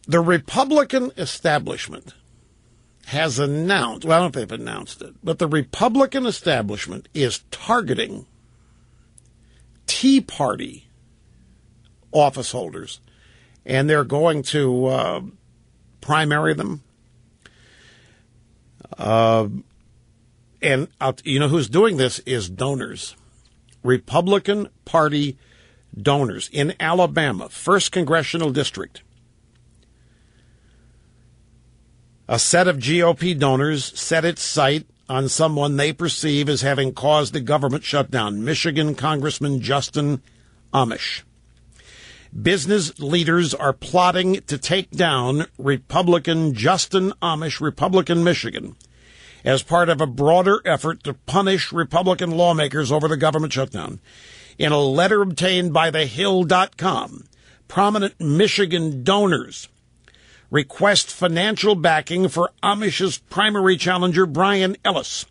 The Republican establishment has announced, well, I don't know if they've announced it, but the Republican establishment is targeting Tea Party office holders, and they're going to primary them. And you know who's doing this is donors, Republican Party donors in Alabama, 1st Congressional District. A set of GOP donors set its sight on someone they perceive as having caused the government shutdown, Michigan Congressman Justin Amash. Business leaders are plotting to take down Republican Justin Amash, Republican Michigan, as part of a broader effort to punish Republican lawmakers over the government shutdown. In a letter obtained by thehill.com, prominent Michigan donors request financial backing for Amash's primary challenger, Brian Ellis.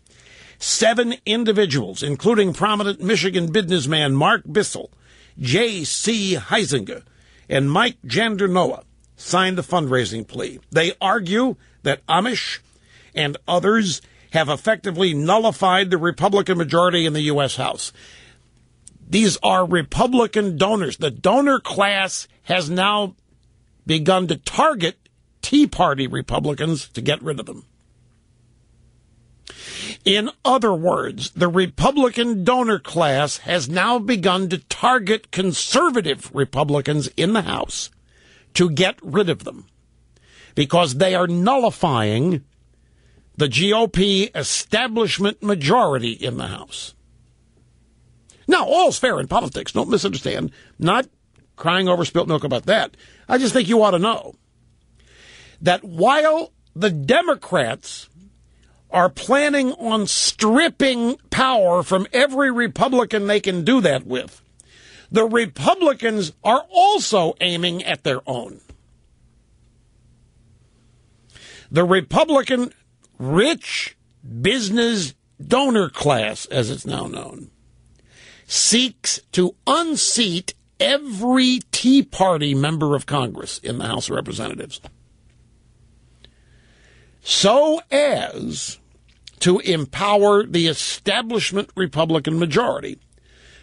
7 individuals, including prominent Michigan businessman Mark Bissell, J.C. Heisinger, and Mike Jandernoa, signed the fundraising plea. They argue that Amash and others have effectively nullified the Republican majority in the U.S. House. These are Republican donors. The donor class has now begun to target Tea Party Republicans to get rid of them. In other words, the Republican donor class has now begun to target conservative Republicans in the House to get rid of them because they are nullifying the GOP establishment majority in the House. Now, all's fair in politics. Don't misunderstand. Not crying over spilt milk about that. I just think you ought to know that while the Democrats are planning on stripping power from every Republican they can do that with, the Republicans are also aiming at their own. The Republican rich business donor class, as it's now known, seeks to unseat every Tea Party member of Congress in the House of Representatives, so as to empower the establishment Republican majority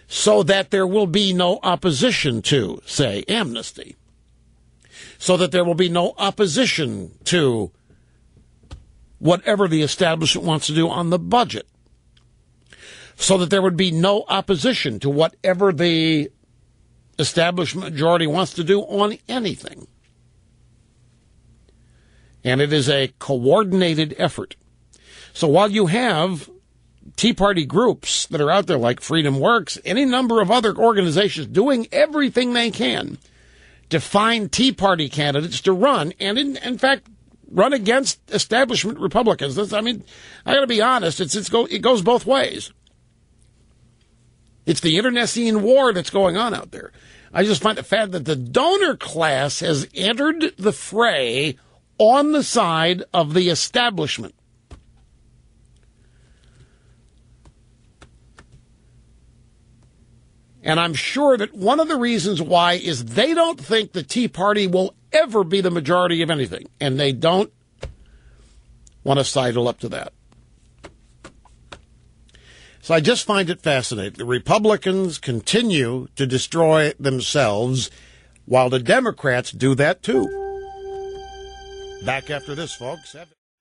so that there will be no opposition to, say, amnesty, so that there will be no opposition to whatever the establishment wants to do on the budget, so that there would be no opposition to whatever the establishment majority wants to do on anything. And it is a coordinated effort. So while you have Tea Party groups that are out there like Freedom Works, any number of other organizations doing everything they can to find Tea Party candidates to run, and in fact, run against establishment Republicans. I mean, I got to be honest, it goes both ways. It's the internecine war that's going on out there. I just find the fact that the donor class has entered the fray on the side of the establishment. And I'm sure that one of the reasons why is they don't think the Tea Party will ever be the majority of anything, and they don't want to sidle up to that. So I just find it fascinating. The Republicans continue to destroy themselves while the Democrats do that too. Back after this, folks.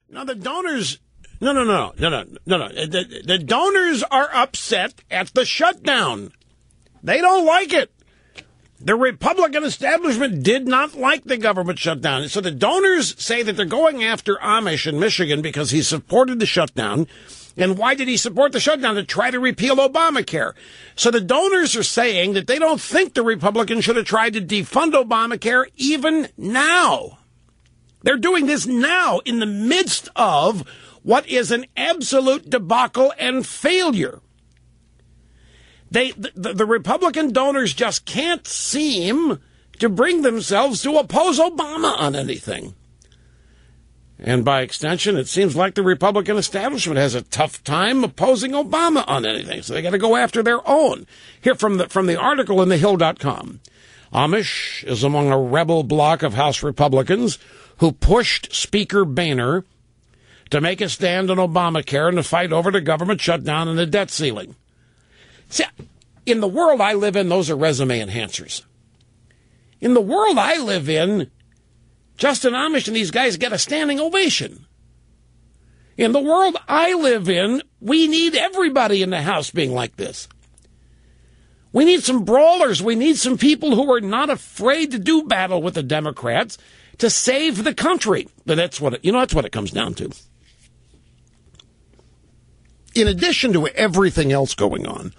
Now, the donors... No. The donors are upset at the shutdown. They don't like it. The Republican establishment did not like the government shutdown. So the donors say that they're going after Amash in Michigan because he supported the shutdown. And why did he support the shutdown? To try to repeal Obamacare. So the donors are saying that they don't think the Republicans should have tried to defund Obamacare even now. They're doing this now in the midst of what is an absolute debacle and failure. The Republican donors just can't seem to bring themselves to oppose Obama on anything. And by extension, it seems like the Republican establishment has a tough time opposing Obama on anything. So they got to go after their own. Here from the article in thehill.com. Amash is among a rebel bloc of House Republicans who pushed Speaker Boehner to make a stand on Obamacare and to fight over the government shutdown and the debt ceiling. See, in the world I live in, those are resume enhancers. In the world I live in, Justin Amash and these guys get a standing ovation. In the world I live in, we need everybody in the House being like this. We need some brawlers. We need some people who are not afraid to do battle with the Democrats to save the country. But that's what it comes down to. In addition to everything else going on,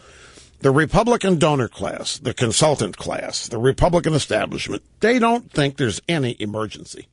the Republican donor class, the consultant class, the Republican establishment, they don't think there's any emergency.